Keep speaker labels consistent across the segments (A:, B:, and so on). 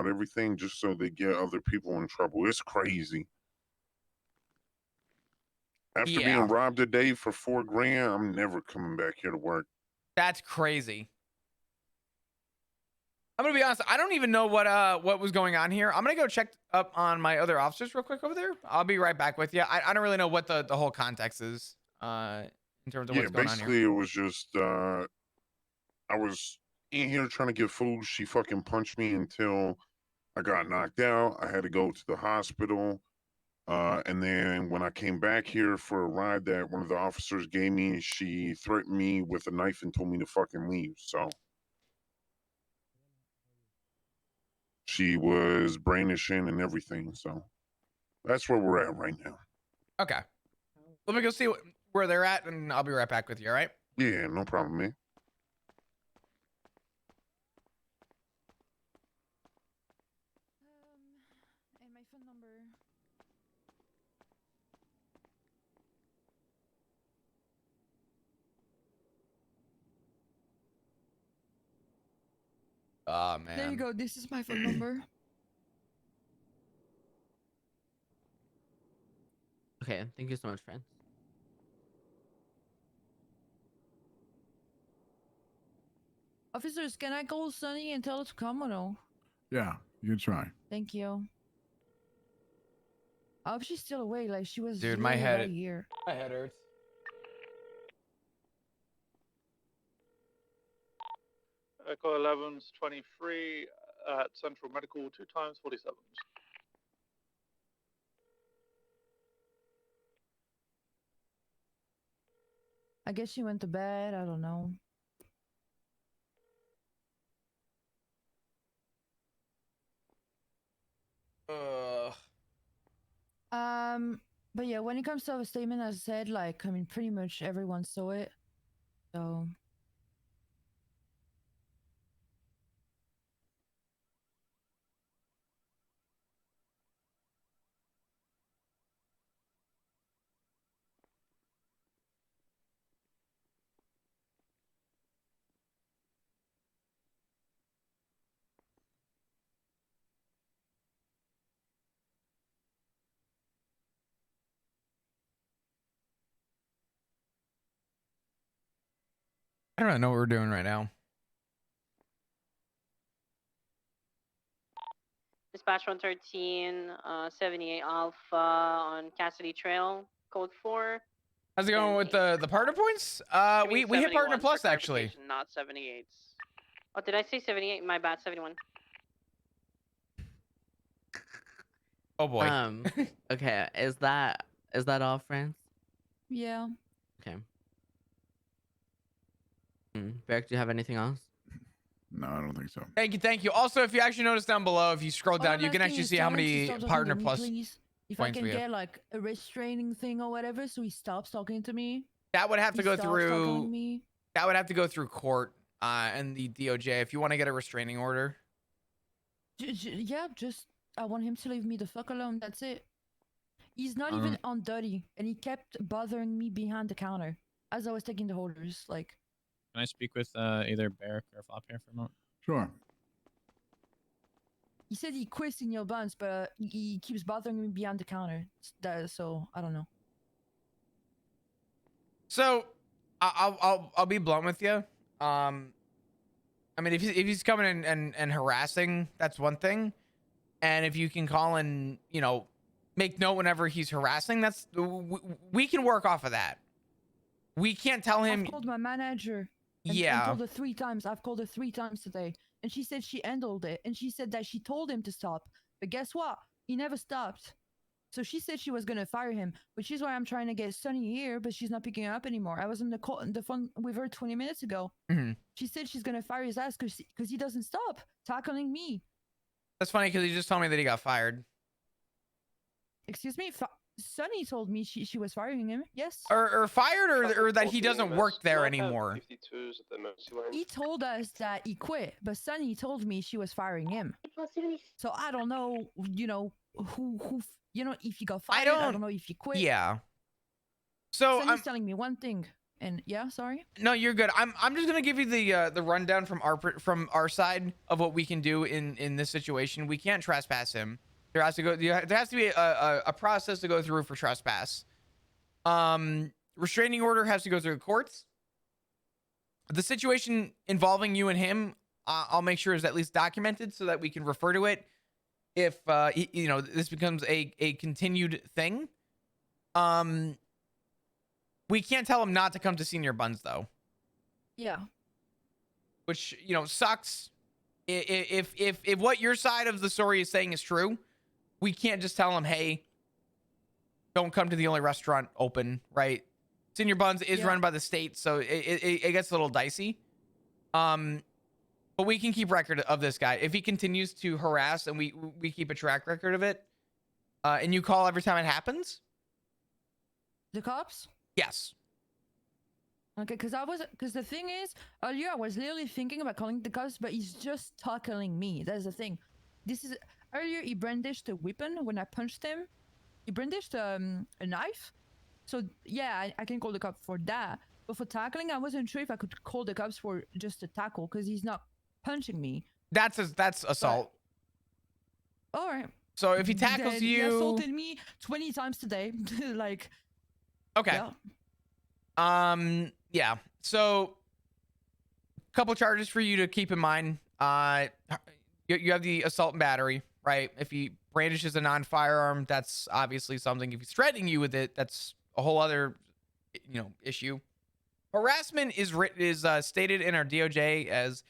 A: about everything just so they get other people in trouble. It's crazy. After being robbed a day for $4 grand, I'm never coming back here to work.
B: That's crazy. I'm gonna be honest. I don't even know what was going on here. I'm gonna go check up on my other officers real quick over there. I'll be right back with you. I don't really know what the whole context is in terms of what's going on here.
A: Basically, it was just I was in here trying to get food. She fucking punched me until I got knocked out. I had to go to the hospital. And then when I came back here for a ride that one of the officers gave me, she threatened me with a knife and told me to fucking leave. So she was brandishing and everything. So that's where we're at right now.
B: Okay. Let me go see where they're at, and I'll be right back with you, all right?
A: Yeah, no problem, man.
C: And my phone number.
B: Oh, man.
C: There you go. This is my phone number.
D: Okay, thank you so much, friends.
C: Officers, can I call Sunny and tell her to come or no?
E: Yeah, you can try.
C: Thank you. I hope she's still awake. Like she was.
B: Dude, my head.
C: Right here.
B: My head hurts.
F: Echo 11's 23 at Central Medical, 2 times 47s.
C: I guess she went to bed. I don't know. But yeah, when it comes to a statement, as I said, like, I mean, pretty much everyone saw it. So.
B: I don't know what we're doing right now.
G: Dispatch 113, 78 Alpha on Cassidy Trail, code 4.
B: How's it going with the partner points? We hit partner plus actually.
G: Not 78. Oh, did I say 78? My bad, 71.
B: Oh boy.
D: Okay, is that all, friends?
C: Yeah.
D: Okay. Beck, do you have anything else?
E: No, I don't think so.
B: Thank you. Also, if you actually notice down below, if you scroll down, you can actually see how many partner plus
C: if I can get like a restraining thing or whatever, so he stops talking to me.
B: That would have to go through. That would have to go through court and the DOJ if you want to get a restraining order.
C: Yeah, just I want him to leave me the fuck alone. That's it. He's not even on duty, and he kept bothering me behind the counter as I was taking the orders. Like.
H: Can I speak with either Barrick or Flop here for a moment?
E: Sure.
C: He said he quits in your buns, but he keeps bothering me behind the counter. So I don't know.
B: So I'll be blunt with you. I mean, if he's coming in and harassing, that's one thing. And if you can call and, you know, make note whenever he's harassing, that's we can work off of that. We can't tell him.
C: I've called my manager. And told her 3 times. I've called her 3 times today. And she said she handled it. And she said that she told him to stop. But guess what? He never stopped. So she said she was going to fire him. Which is why I'm trying to get Sunny here. But she's not picking up anymore. I was on the phone with her 20 minutes ago. She said she's going to fire his ass because he doesn't stop tackling me.
B: That's funny because he just told me that he got fired.
C: Excuse me? Sunny told me she was firing him. Yes.
B: Or fired or that he doesn't work there anymore.
C: He told us that he quit, but Sunny told me she was firing him. So I don't know, you know, who you know, if he got fired. I don't know if he quit.
B: Yeah. So
C: Sunny's telling me one thing. And yeah, sorry.
B: No, you're good. I'm just gonna give you the rundown from our side of what we can do in this situation. We can't trespass him. There has to be a process to go through for trespass. Restraining order has to go through the courts. The situation involving you and him, I'll make sure is at least documented so that we can refer to it if this becomes a continued thing. We can't tell him not to come to Senior Buns though.
C: Yeah.
B: Which sucks. If what your side of the story is saying is true, we can't just tell him, hey, don't come to the only restaurant open, right? Senior Buns is run by the state, so it gets a little dicey. But we can keep record of this guy. If he continues to harass and we keep a track record of it, and you call every time it happens.
C: The cops?
B: Yes.
C: Okay, because the thing is, earlier I was literally thinking about calling the cops, but he's just tackling me. That's the thing. Earlier he brandished a weapon when I punched him. He brandished a knife. So yeah, I can call the cops for that. But for tackling, I wasn't sure if I could call the cops for just a tackle because he's not punching me.
B: That's assault.
C: All right.
B: So if he tackles
C: Then
B: you,
C: he assaulted me 20 times today. Like.
B: Okay.
C: Yeah.
B: Yeah. So, a couple charges for you to keep in mind. You have the assault and battery, right? If he brandishes a non-firearm, that's obviously something. If he's threatening you with it, that's a whole other, issue. Harassment is stated in our DOJ as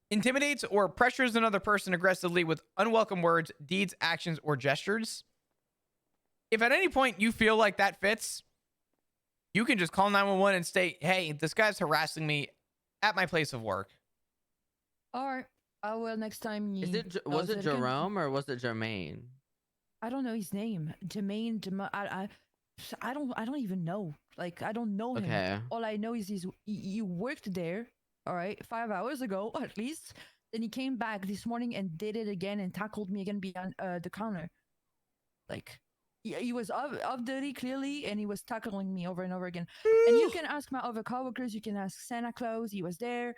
B: intimidates or pressures another person aggressively with unwelcome words, deeds, actions, or gestures. If at any point you feel like that fits, you can just call 911 and state, hey, this guy's harassing me at my place of work.
C: All right. I will next time.
D: Was it Jerome or was it Jermaine?
C: I don't know his name. Jermaine. I don't even know. Like, I don't know him.
D: Okay.
C: All I know is he worked there. All right, 5 hours ago at least. Then he came back this morning and did it again and tackled me again behind the counter. Like. He was off duty clearly, and he was tackling me over and over again. And you can ask my other coworkers. You can ask Santa Claus. He was there.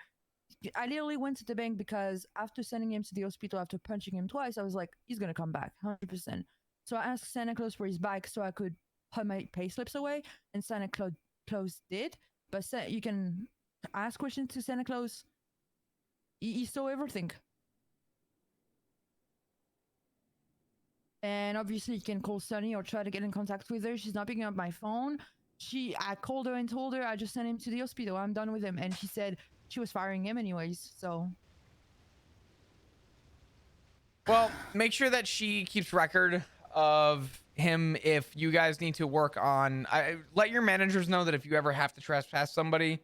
C: I literally went to the bank because after sending him to the hospital after punching him twice, I was like, he's gonna come back 100%. So I asked Santa Claus for his bike so I could put my pay slips away, and Santa Claus did. But you can ask questions to Santa Claus. He saw everything. And obviously you can call Sunny or try to get in contact with her. She's not picking up my phone. I called her and told her I just sent him to the hospital. I'm done with him. And she said she was firing him anyways, so.
B: Well, make sure that she keeps record of him if you guys need to work on. Let your managers know that if you ever have to trespass somebody,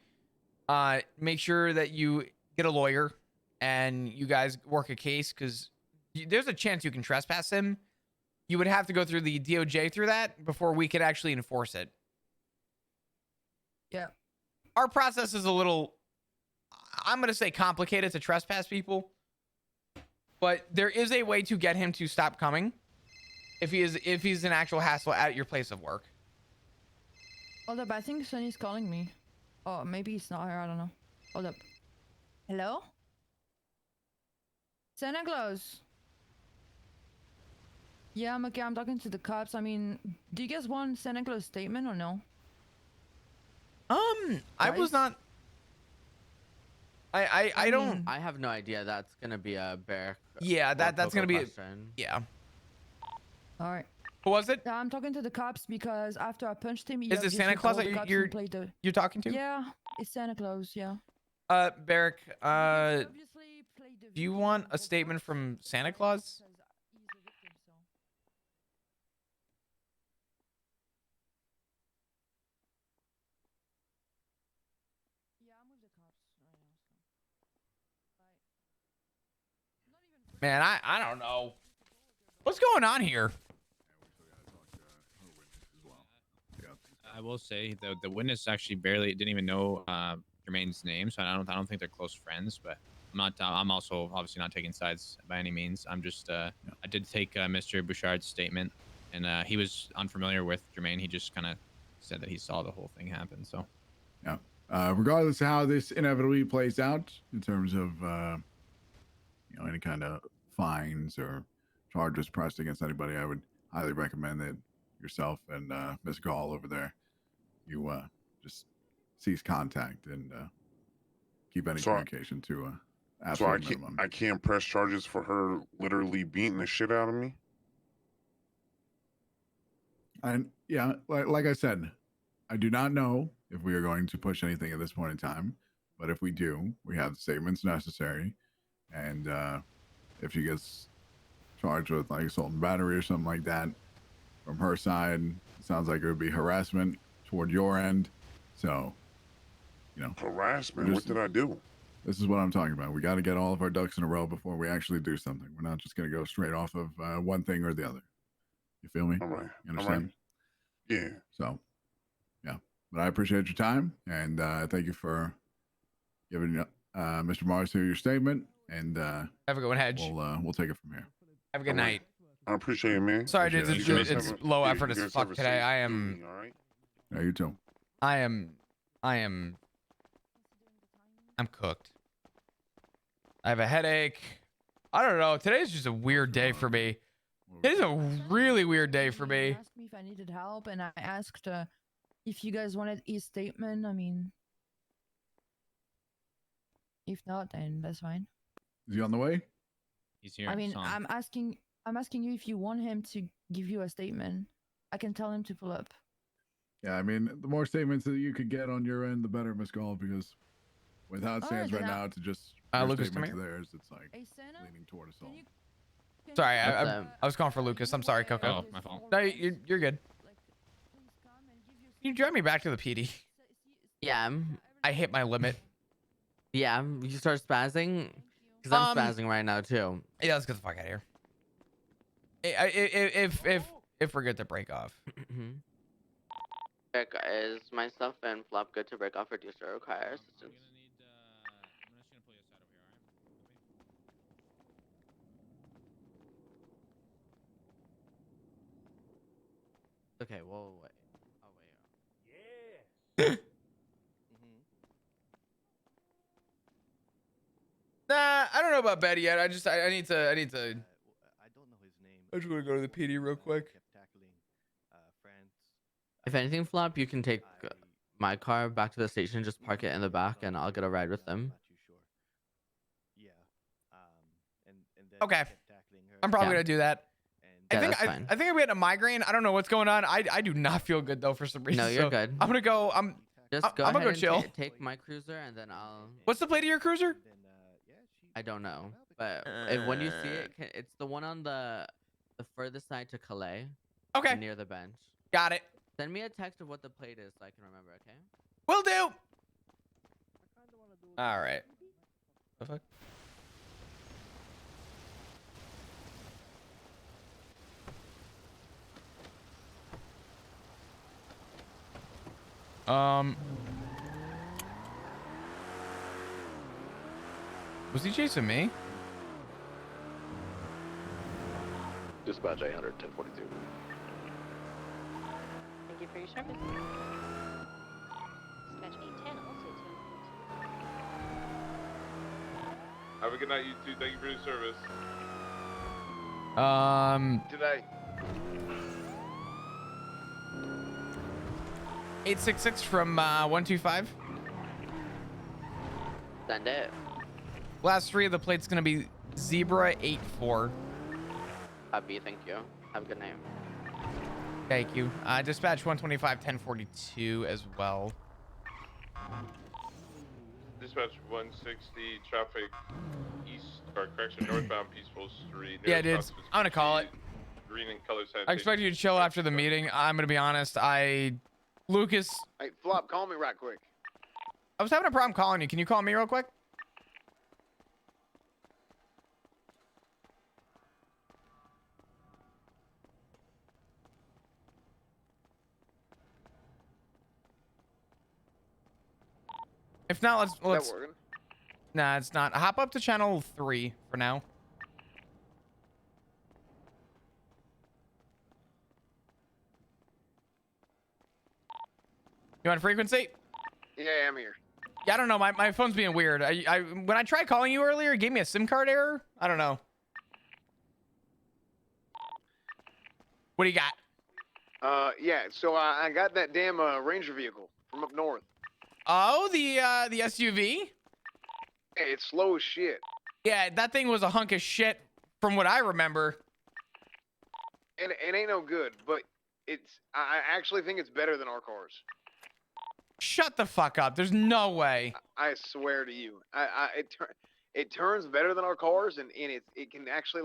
B: make sure that you get a lawyer and you guys work a case because there's a chance you can trespass him. You would have to go through the DOJ through that before we could actually enforce it.
C: Yeah.
B: Our process is a little, I'm going to say complicated to trespass people, but there is a way to get him to stop coming if he's an actual hassle at your place of work.
C: Hold up, I think Sunny's calling me. Oh, maybe it's not her, I don't know. Hold up. Hello? Santa Claus. Yeah, I'm okay. I'm talking to the cops. I mean, do you guys want Santa Claus statement or no?
B: I was not. I don't.
D: I have no idea. That's gonna be a bear.
B: Yeah, that's gonna be. Yeah.
C: All right.
B: Who was it?
C: I'm talking to the cops because after I punched him, he
B: is it Santa Claus that you're talking to?
C: Yeah, it's Santa Claus. Yeah.
B: Barrick. Do you want a statement from Santa Claus? Man, I don't know. What's going on here?
H: I will say the witness actually didn't even know Jermaine's name, so I don't think they're close friends. But I'm also obviously not taking sides by any means. I'm just I did take Mr. Bouchard's statement, and he was unfamiliar with Jermaine. He just kind of said that he saw the whole thing happen. So
E: Yeah. Regardless of how this inevitably plays out in terms of any kind of fines or charges pressed against anybody, I would highly recommend that yourself and Miss Gall over there, you just cease contact and keep any
A: So,
E: communication to
A: so
E: absolute minimum.
A: I can't press charges for her literally beating the shit out of me.
E: And yeah, like I said, I do not know if we are going to push anything at this point in time, but if we do, we have the statements necessary. And if she gets charged with like assault and battery or something like that from her side, it sounds like it would be harassment toward your end. So,
A: Harassment? What did I do?
E: This is what I'm talking about. We got to get all of our ducks in a row before we actually do something. We're not just going to go straight off of one thing or the other. You feel me?
A: All right.
E: You understand?
A: All right. Yeah.
E: So, yeah. But I appreciate your time, and thank you for giving Mr. Mars here your statement. And
B: have a good one, Hedge.
E: We'll take it from here.
B: Have a good night.
A: I appreciate it, man.
B: Sorry, dude. It's low effort
A: you
B: as
A: guys
B: fuck
A: have a
B: today.
A: safe
B: I am.
A: evening, all right?
E: Yeah, you too.
B: I'm cooked. I have a headache. I don't know. Today's just a weird day for me. Today's a really weird day for me.
C: He asked me if I needed help, and I asked if you guys wanted his statement. I mean, if not, then that's fine.
E: Is he on the way?
H: He's here.
C: I mean,
H: it's on.
C: I'm asking you if you want him to give you a statement. I can tell him to pull up.
E: Yeah, I mean, the more statements that you could get on your end, the better, Miss Gall, because with how it stands right now, to just your
B: Lucas,
E: statement
B: come
E: to
B: here.
E: theirs, it's like
C: Hey, Senna,
E: leaning toward assault.
B: Sorry, I was calling for Lucas. I'm sorry, Coco.
H: Oh, my fault.
B: No, you're good. Can you drive me back to the PD?
D: Yeah.
B: I hit my limit.
D: Yeah. You start spazzing? Because I'm spazzing right now, too.
B: Yeah, let's get the fuck out of here. If we're good to break off.
D: Is myself and Flop good to break off, or do you still require assistance?
H: I'm just gonna pull you aside over here, alright?
D: Okay, well, wait. Oh, wait.
B: Nah, I don't know about Betty yet. I need to.
I: I don't know his name.
B: I just want to go to the PD real quick.
I: Kept tackling France.
D: If anything, Flop, you can take my car back to the station, just park it in the back, and I'll get a ride with them.
I: Not too sure. Yeah. And then
B: Okay.
I: kept tackling her.
B: I'm probably
D: Yeah.
B: gonna do that.
D: Yeah,
B: I think
D: that's fine.
B: I think I'm getting a migraine. I don't know what's going on. I do not feel good though for some reason.
D: No, you're
B: so
D: good.
B: I'm gonna go.
D: Just go
B: I'm
D: ahead
B: gonna go
D: and
B: chill.
D: take my cruiser, and then I'll...
B: What's the plate of your cruiser?
I: And then, yeah, she
D: I don't know. But when you see it, it's the one on the furthest side to Calais.
B: Okay,
D: Near the bench.
B: got it.
D: Send me a text of what the plate is so I can remember, okay?
B: Will do. All right. The fuck? Was he chasing me?
J: Dispatch 800, 1042.
G: Thank you for your service. Dispatch 810, also 1042.
K: Have a good night, you two. Thank you for your service.
J: Today.
B: 866 from 125.
D: Send it.
B: Last three of the plate's gonna be Zebra 84.
D: Copy, thank you. Have a good night.
B: Thank you. Dispatch 125 1042 as well.
K: Dispatch 160, traffic east, or correction, northbound Peaceful Street.
B: Yeah, dude. I'm gonna call it.
K: Green and color sanitation.
B: I expect you to chill after the meeting. I'm gonna be honest. Lucas,
J: Hey, Flop, call me right quick.
B: I was having a problem calling you. Can you call me real quick? If not, let's.
J: That working?
B: Nah, it's not. Hop up to channel 3 for now. You want frequency?
J: Yeah, I'm here.
B: Yeah, I don't know. My phone's being weird. When I tried calling you earlier, it gave me a SIM card error. I don't know. What do you got?
J: Yeah. So I got that damn Ranger vehicle from up north.
B: Oh, the SUV?
J: Hey, it's slow as shit.
B: Yeah, that thing was a hunk of shit from what I remember.
J: And it ain't no good, but I actually think it's better than our cars.
B: Shut the fuck up. There's no way.
J: I swear to you. It turns better than our cars, and it can actually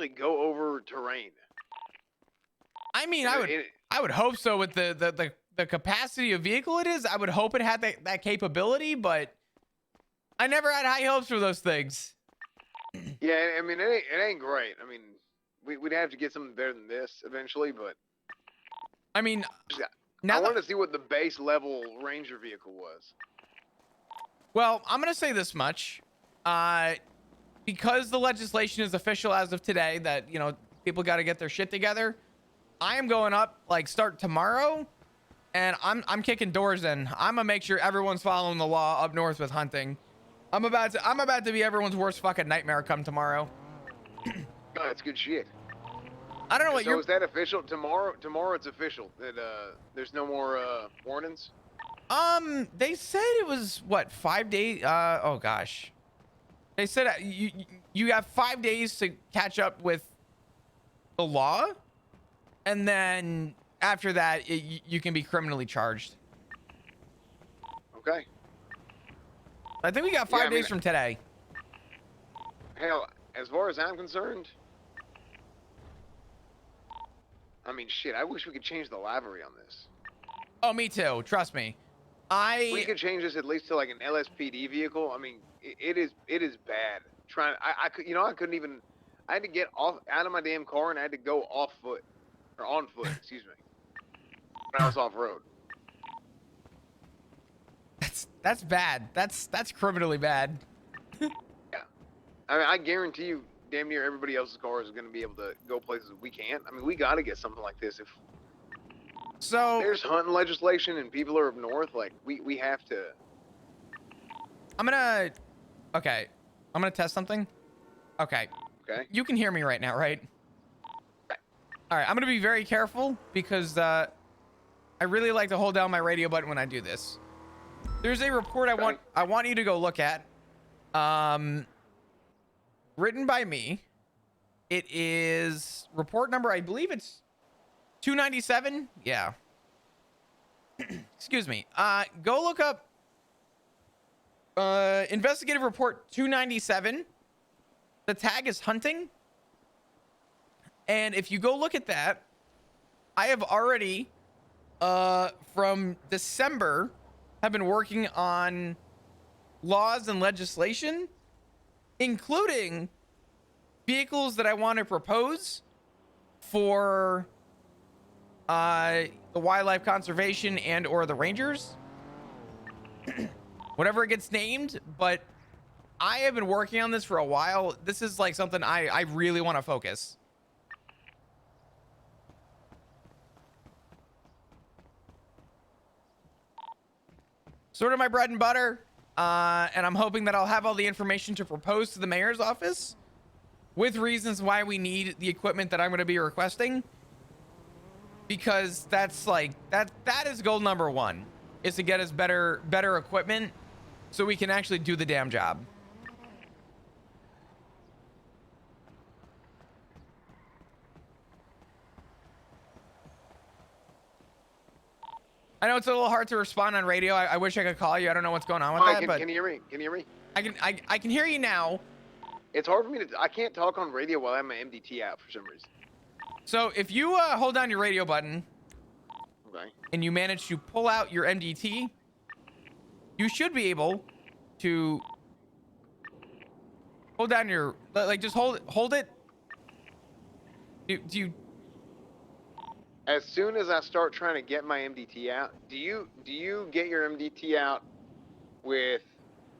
J: go over terrain.
B: I mean, I would hope so with the capacity of vehicle it is. I would hope it had that capability, but I never had high hopes for those things.
J: Yeah, I mean, it ain't great. I mean, we'd have to get something better than this eventually, but
B: I mean,
J: I wanted to see what the base level Ranger vehicle was.
B: Well, I'm going to say this much. Because the legislation is official as of today that, you know, people got to get their shit together. I am going up, like, start tomorrow, and I'm kicking doors in. I'm going to make sure everyone's following the law up north with hunting. I'm about to be everyone's worst fucking nightmare come tomorrow.
J: Oh, that's good shit.
B: I don't know what
J: So is that official? Tomorrow it's official that there's no more warnings?
B: They said it was what, 5 days? Oh gosh. They said you have 5 days to catch up with the law, and then after that you can be criminally charged.
J: Okay.
B: I think we got 5 days from today.
J: Hell, as far as I'm concerned, I mean, shit, I wish we could change the livery on this.
B: Oh, me too. Trust me.
J: We could change this at least to like an LSPD vehicle. I mean, it is bad. I couldn't even. I had to get out of my damn car and I had to go on foot, excuse me, when I was off road.
B: That's bad. That's criminally bad.
J: Yeah, I mean, I guarantee you, damn near everybody else's car is going to be able to go places we can't. I mean, we got to get something like this. If there's hunting legislation and people are up north, like we have to.
B: I'm gonna test something. Okay. You can hear me right now, right? All right. I'm gonna be very careful because I really like to hold down my radio button when I do this. There's a report I want you to go look at. Written by me. It is report number, I believe it's 297. Yeah. Excuse me. Go look up investigative report 297. The tag is hunting. And if you go look at that, I have already from December have been working on laws and legislation, including vehicles that I want to propose for the wildlife conservation and or the rangers. Whatever it gets named, but I have been working on this for a while. This is like something I really want to focus. Sort of my bread and butter. And I'm hoping that I'll have all the information to propose to the mayor's office with reasons why we need the equipment that I'm going to be requesting. Because that's like, that is goal number one, is to get us better equipment so we can actually do the damn job. I know it's a little hard to respond on radio. I wish I could call you. I don't know what's going on with that, but
J: can you hear me? Can you hear me?
B: I can hear you now.
J: It's hard for me to. I can't talk on radio while I have my MDT out for some reason.
B: So if you hold down your radio button,
J: okay,
B: and you manage to pull out your MDT, you should be able to hold down your, like, just hold it. Do you?
J: As soon as I start trying to get my MDT out, do you get your MDT out with?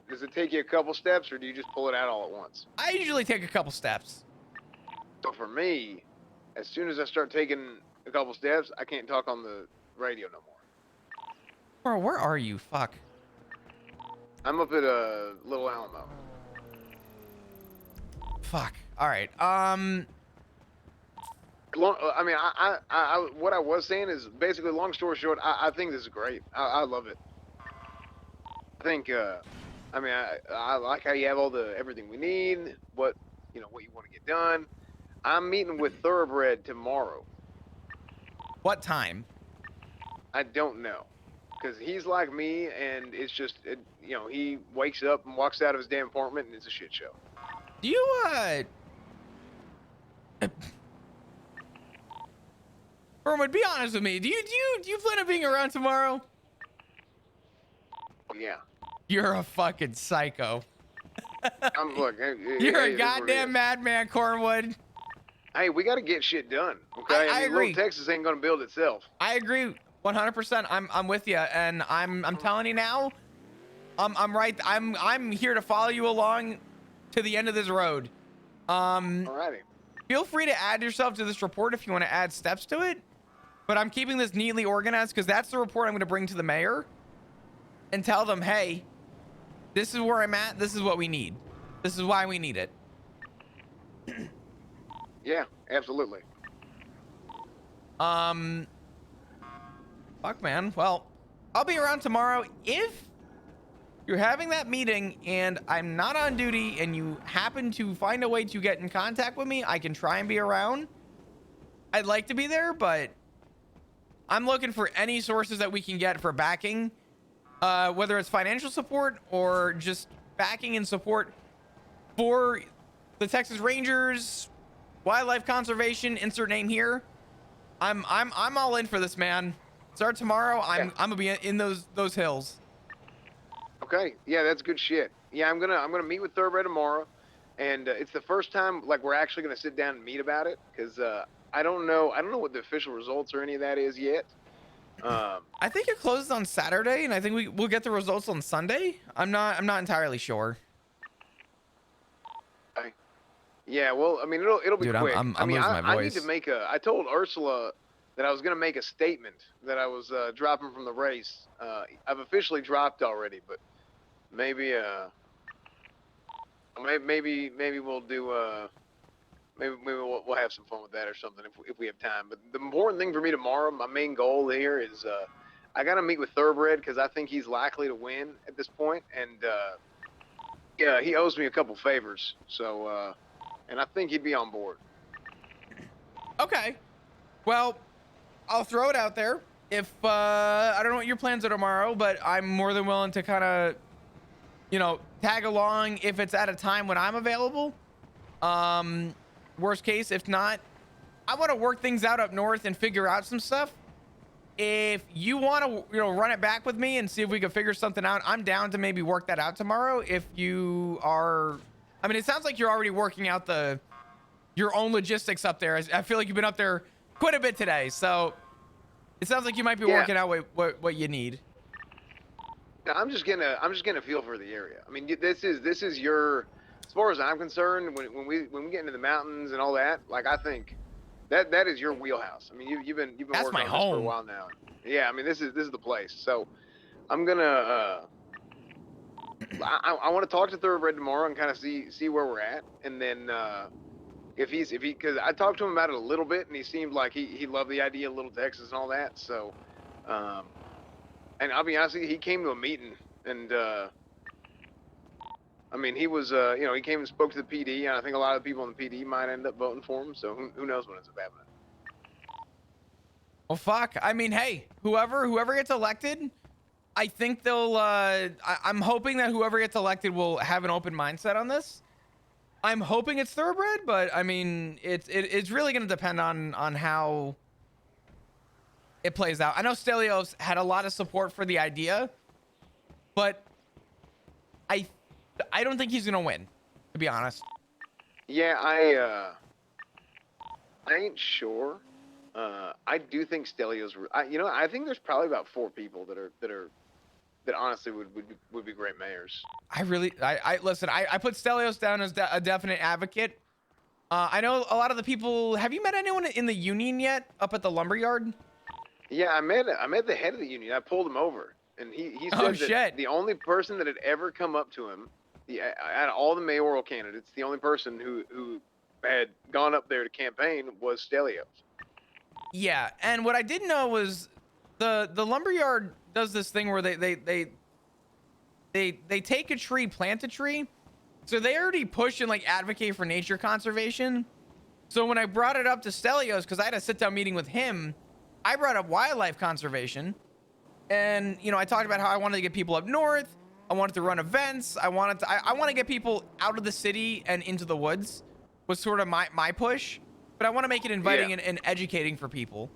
J: Does it take you a couple steps, or do you just pull it out all at once?
B: I usually take a couple steps.
J: So for me, as soon as I start taking a couple steps, I can't talk on the radio no more.
B: Bro, where are you? Fuck.
J: I'm up at Little Alamo.
B: Fuck. All right.
J: I mean, what I was saying is basically, long story short, I think this is great. I love it. I think, I mean, I like how you have everything we need, what you want to get done. I'm meeting with Thoroughbred tomorrow.
B: What time?
J: I don't know, because he's like me, and it's just, he wakes up and walks out of his damn apartment, and it's a shit show.
B: Do you, Irwin, be honest with me. Do you plan on being around tomorrow?
J: Yeah.
B: You're a fucking psycho.
J: Look,
B: You're a goddamn madman, Cornwood.
J: Hey, we got to get shit done, okay?
B: I agree.
J: Little Texas ain't gonna build itself.
B: I agree 100%. I'm with you, and I'm telling you now. I'm right. I'm here to follow you along to the end of this road.
J: Alrighty.
B: Feel free to add yourself to this report if you want to add steps to it. But I'm keeping this neatly organized because that's the report I'm going to bring to the mayor and tell them, hey, this is where I'm at. This is what we need. This is why we need it.
J: Yeah, absolutely.
B: Fuck, man. Well, I'll be around tomorrow. If you're having that meeting and I'm not on duty and you happen to find a way to get in contact with me, I can try and be around. I'd like to be there, but I'm looking for any sources that we can get for backing, whether it's financial support or just backing and support for the Texas Rangers, wildlife conservation, insert name here. I'm all in for this, man. Start tomorrow. I'm gonna be in those hills.
J: Okay. Yeah, that's good shit. Yeah, I'm gonna meet with Thoroughbred tomorrow, and it's the first time like we're actually gonna sit down and meet about it, because I don't know what the official results or any of that is yet.
B: I think it closes on Saturday, and I think we'll get the results on Sunday. I'm not entirely sure.
J: Okay. Yeah, well, I mean, it'll be
B: Dude,
J: quick.
B: I'm
J: I mean,
B: losing my
J: I need
B: voice.
J: to I told Ursula that I was gonna make a statement that I was dropping from the race. I've officially dropped already, but maybe maybe we'll do maybe we'll have some fun with that or something if we have time. But the important thing for me tomorrow, my main goal here is I gotta meet with Thoroughbred because I think he's likely to win at this point, and yeah, he owes me a couple favors, so and I think he'd be on board.
B: Okay. Well, I'll throw it out there. If I don't know what your plans are tomorrow, but I'm more than willing to kind of, tag along if it's at a time when I'm available. Worst case, if not, I want to work things out up north and figure out some stuff. If you want to, run it back with me and see if we can figure something out, I'm down to maybe work that out tomorrow. If you are, I mean, it sounds like you're already working out your own logistics up there. I feel like you've been up there quite a bit today, so it sounds like you might be working out what you need.
J: No, I'm just getting a feel for the area. I mean, this is your, as far as I'm concerned, when we get into the mountains and all that, like I think that is your wheelhouse. I mean, you've been
B: That's
J: working
B: my
J: on this
B: home
J: for a while now. Yeah, I mean, this is the place. So I'm gonna I want to talk to Thoroughbred tomorrow and kind of see where we're at, and then if he because I talked to him about it a little bit and he seemed like he loved the idea of Little Texas and all that. So and I'll be honest, he came to a meeting and I mean, he was he came and spoke to the PD, and I think a lot of the people in the PD might end up voting for him. So who knows what ends up happening.
B: Well, fuck. I mean, hey, whoever gets elected, I think they'll. I'm hoping that whoever gets elected will have an open mindset on this. I'm hoping it's Thoroughbred, but I mean, it's really going to depend on how it plays out. I know Stelios had a lot of support for the idea, but I don't think he's going to win, to be honest.
J: Yeah, I ain't sure. I do think Stelios. I think there's probably about 4 people that honestly would be great mayors.
B: I listen. I put Stelios down as a definite advocate. I know a lot of the people. Have you met anyone in the union yet? Up at the lumberyard?
J: Yeah, I met the head of the union. I pulled him over. and he said
B: Oh,
J: that
B: shit.
J: the only person that had ever come up to him, out of all the mayoral candidates, the only person who had gone up there to campaign was Stelios.
B: Yeah, and what I didn't know was the lumberyard does this thing where they take a tree, plant a tree. So they already push and like advocate for nature conservation. So when I brought it up to Stelios, because I had a sit-down meeting with him, I brought up wildlife conservation. And, you know, I talked about how I wanted to get people up north. I wanted to run events. I want to get people out of the city and into the woods was sort of my push. But I want to make it inviting and educating for people.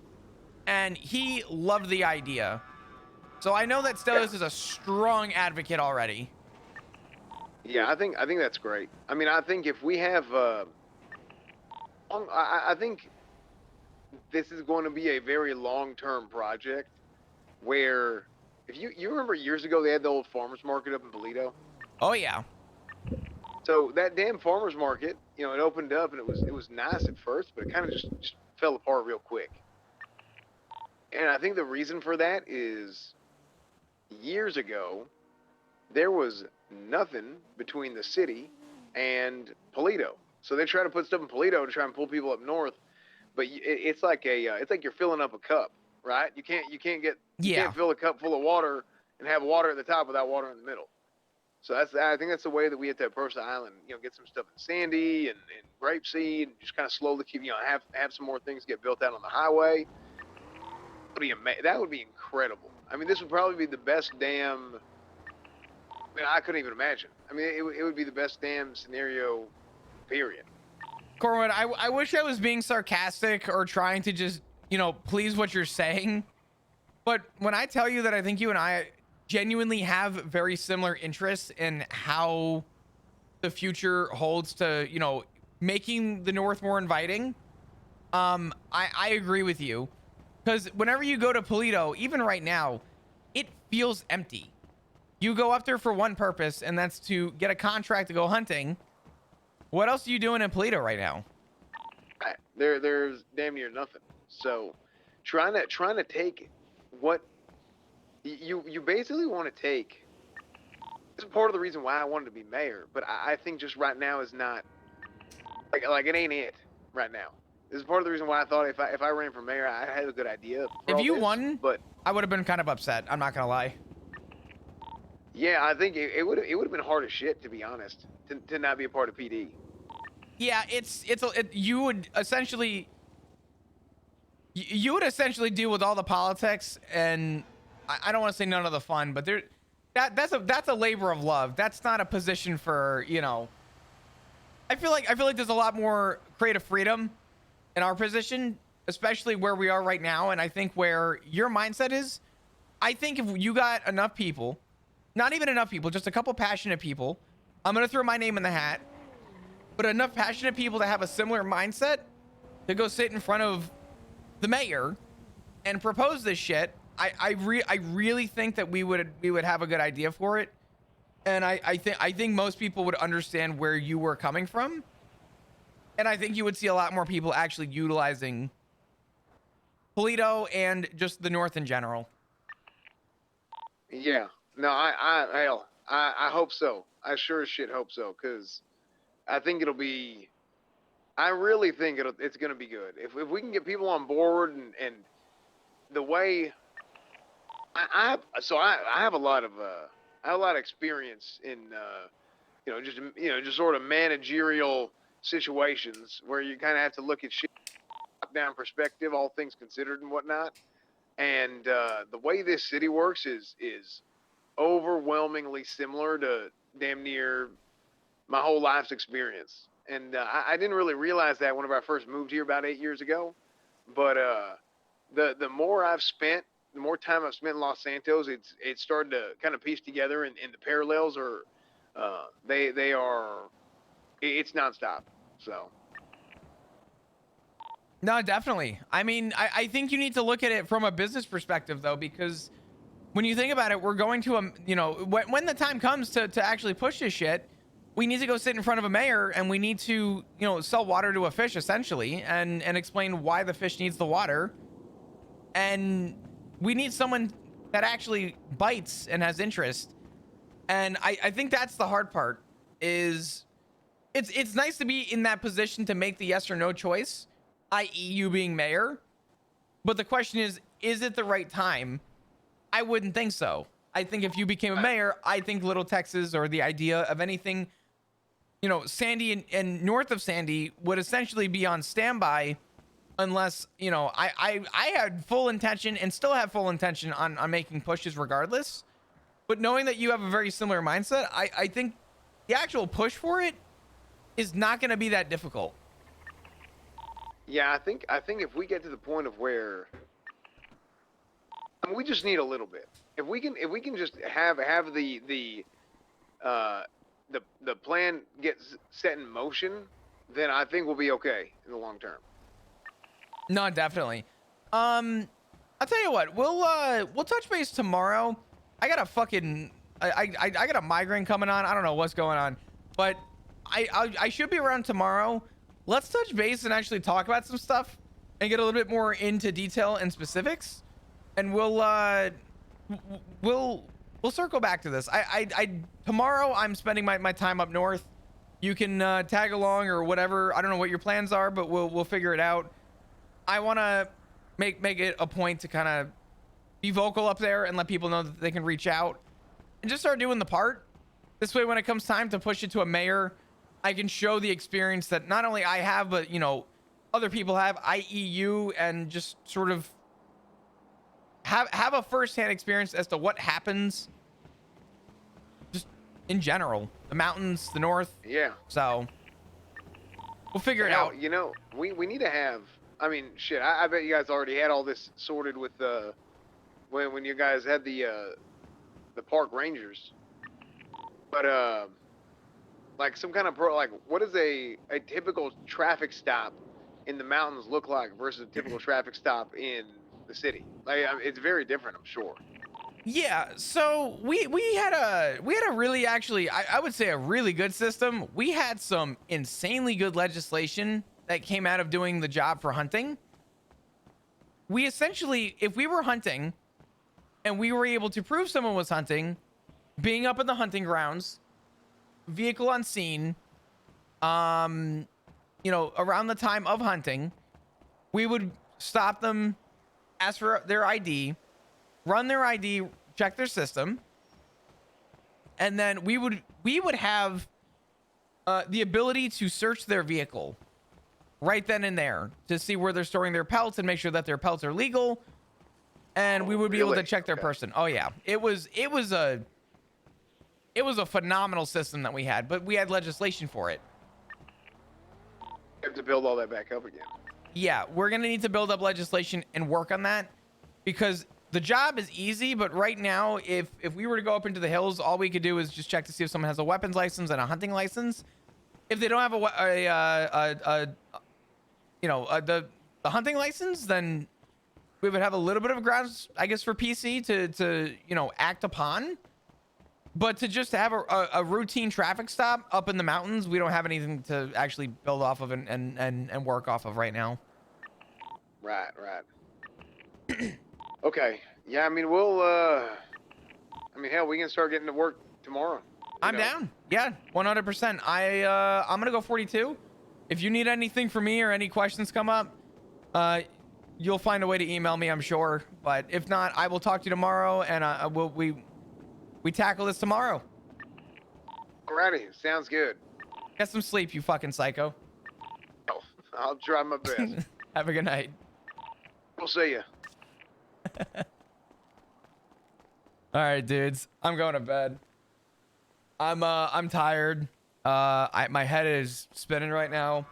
B: And he loved the idea. So I know that Stelios is a strong advocate already.
J: Yeah, I think that's great. I mean, I think if we have, I think this is going to be a very long-term project. Where, if you remember years ago, they had the old farmers market up in Polito.
B: Oh yeah.
J: So that damn farmers market, you know, it opened up and it was nice at first, but it kind of just fell apart real quick. And I think the reason for that is years ago, there was nothing between the city and Polito. So they try to put stuff in Polito to try and pull people up north, but it's like it's like you're filling up a cup, right? You can't fill a cup full of water and have water at the top without water in the middle. So I think that's the way that we have to approach the island. You know, get some stuff in sandy and grapeseed, and just kind of slowly keep, you know, have some more things get built out on the highway. That would be incredible. I mean, this would probably be the best dam. I mean, I couldn't even imagine. I mean, it would be the best dam scenario, period.
B: Corwin, I wish I was being sarcastic or trying to just, you know, please what you're saying. But when I tell you that I think you and I genuinely have very similar interests in how the future holds to, you know, making the North more inviting, I agree with you. Because whenever you go to Polito, even right now, it feels empty. You go up there for one purpose, and that's to get a contract to go hunting. What else are you doing in Polito right now?
J: There's damn near nothing. So trying to take what you basically want to take. This is part of the reason why I wanted to be mayor, but I think just right now is not like it ain't it right now. This is part of the reason why I thought if I ran for mayor, I had a good idea.
B: If you won, but I would have been kind of upset. I'm not gonna lie.
J: Yeah, I think it would have been hard as shit, to be honest, to not be a part of PD.
B: Yeah, you would essentially deal with all the politics, and I don't want to say none of the fun, but that's a labor of love. That's not a position for, you know. I feel like there's a lot more creative freedom in our position, especially where we are right now, and I think where your mindset is. I think if you got enough people, not even enough people, just a couple passionate people, I'm gonna throw my name in the hat, but enough passionate people to have a similar mindset to go sit in front of the mayor and propose this shit. I really think that we would have a good idea for it, and I think most people would understand where you were coming from, and I think you would see a lot more people actually utilizing Polito and just the North in general.
J: Yeah, no, I hope so. I sure as shit hope so, because I think it'll be. I really think it's gonna be good if we can get people on board and the way. I have a lot of experience in just sort of managerial situations where you kind of have to look at shit down perspective, all things considered and whatnot. And the way this city works is overwhelmingly similar to damn near my whole life's experience. And I didn't really realize that whenever I first moved here about 8 years ago. But the more time I've spent in Los Santos, it's started to kind of piece together, and the parallels are it's nonstop. So.
B: No, definitely. I mean, I think you need to look at it from a business perspective, though, because when you think about it, we're going to when the time comes to actually push this shit, we need to go sit in front of a mayor, and we need to sell water to a fish, essentially, and explain why the fish needs the water. And we need someone that actually bites and has interest. And I think that's the hard part. Is it's nice to be in that position to make the yes or no choice, i.e. you being mayor. But the question is it the right time? I wouldn't think so. I think if you became a mayor, I think Little Texas, or the idea of anything, you know, Sandy and north of Sandy, would essentially be on standby unless, you know, I had full intention and still have full intention on making pushes regardless. But knowing that you have a very similar mindset, I think the actual push for it is not going to be that difficult.
J: Yeah, I think if we get to the point of where, I mean, we just need a little bit. If we can just have the plan get set in motion, then I think we'll be okay in the long term.
B: No, definitely. I'll tell you what, we'll touch base tomorrow. I got a fucking I got a migraine coming on. I don't know what's going on, but I should be around tomorrow. Let's touch base and actually talk about some stuff and get a little bit more into detail and specifics, and we'll circle back to this. Tomorrow I'm spending my time up north. You can tag along or whatever. I don't know what your plans are, but we'll figure it out. I want to make it a point to kind of be vocal up there and let people know that they can reach out and just start doing the part. This way, when it comes time to push it to a mayor, I can show the experience that not only I have, but, you know, other people have, i.e. you, and just sort of have a first-hand experience as to what happens just in general. The mountains, the north.
J: Yeah.
B: So we'll figure it out.
J: You know, we need to have, I mean, shit, I bet you guys already had all this sorted with when you guys had the park rangers. But like some kind of what does a typical traffic stop in the mountains look like versus a typical traffic stop in the city? Like, I mean, it's very different, I'm sure.
B: Yeah, so we had a really, actually, I would say a really good system. We had some insanely good legislation that came out of doing the job for hunting. We essentially, if we were hunting and we were able to prove someone was hunting, being up in the hunting grounds, vehicle on scene, you know, around the time of hunting, we would stop them, ask for their ID, run their ID, check their system, and then we would have the ability to search their vehicle right then and there to see where they're storing their pelts and make sure that their pelts are legal, and we would be able to check their person. Oh yeah, it was a phenomenal system that we had, but we had legislation for it.
J: You have to build all that back up again.
B: Yeah, we're gonna need to build up legislation and work on that, because the job is easy, but right now, if we were to go up into the hills, all we could do is just check to see if someone has a weapons license and a hunting license. If they don't have the hunting license, then we would have a little bit of grounds, I guess, for PC to you know, act upon. But to just have a routine traffic stop up in the mountains, we don't have anything to actually build off of and work off of right now.
J: Right. Okay. Yeah, I mean, we'll, I mean, hell, we can start getting to work tomorrow.
B: I'm down. Yeah, 100%. I'm going to go 42. If you need anything from me or any questions come up, you'll find a way to email me, I'm sure. But if not, I will talk to you tomorrow, and we tackle this tomorrow.
J: Alrighty, sounds good.
B: Get some sleep, you fucking psycho.
J: Oh, I'll try my best.
B: Have a good night.
J: We'll see you.
B: All right, dudes. I'm going to bed. I'm tired. My head is spinning right now.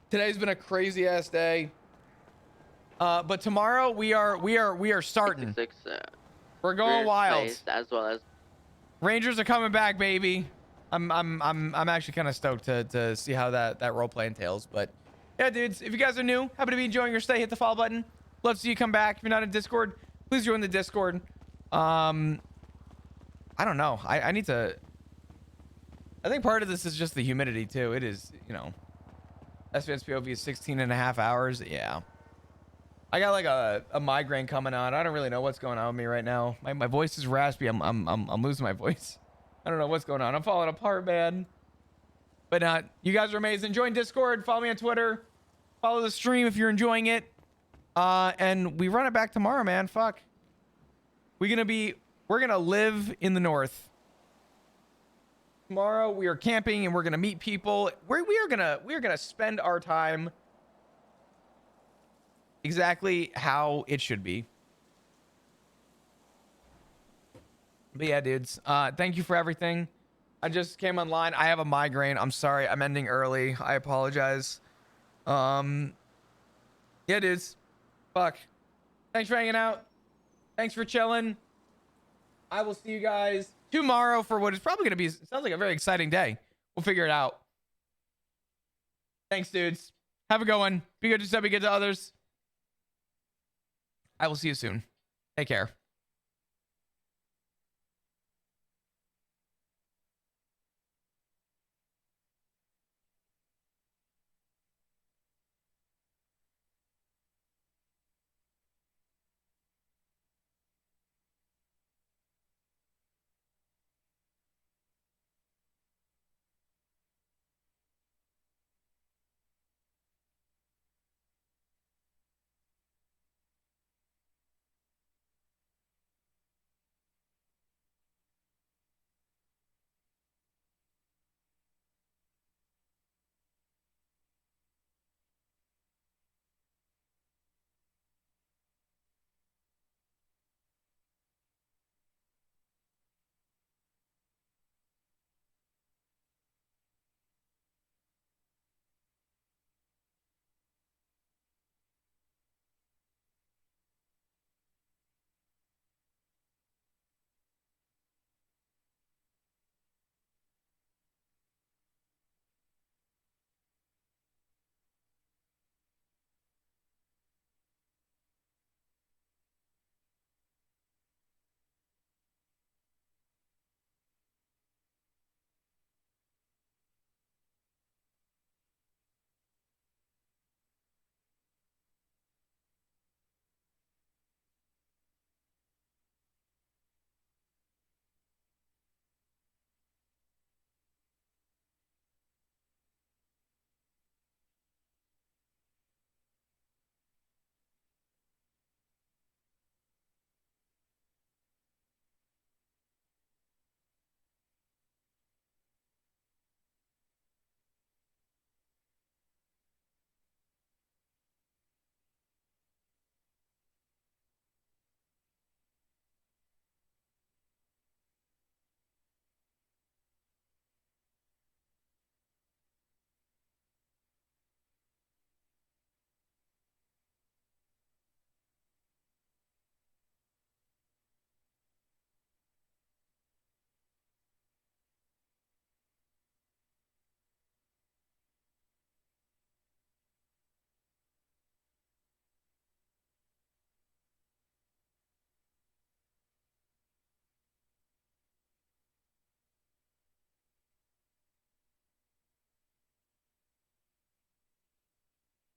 B: Today's been a crazy ass day. But tomorrow we are starting. We're going wild.
G: As well as
B: Rangers are coming back, baby. I'm actually kind of stoked to see how that role play entails. But yeah, dudes, if you guys are new, happen to be enjoying your stay, hit the follow button. Love to see you come back. If you're not in Discord, please join the Discord. I don't know. I need to. I think part of this is just the humidity too. It is, you know, SVS POV is 16 and a half hours. Yeah. I got like a migraine coming on. I don't really know what's going on with me right now. My voice is raspy. I'm losing my voice. I don't know what's going on. I'm falling apart, man. But you guys are amazing. Join Discord. Follow me on Twitter. Follow the stream if you're enjoying it. And we run it back tomorrow, man. Fuck. We're gonna live in the north. Tomorrow we are camping and we're gonna meet people. We are gonna spend our time exactly how it should be. But yeah, dudes. Thank you for everything. I just came online. I have a migraine. I'm sorry. I'm ending early. I apologize. Yeah, dudes. Fuck. Thanks for hanging out. Thanks for chilling. I will see you guys tomorrow for what is probably going to be, sounds like a very exciting day. We'll figure it out. Thanks, dudes. Have a good one. Be good to yourself, be good to others. I will see you soon. Take care.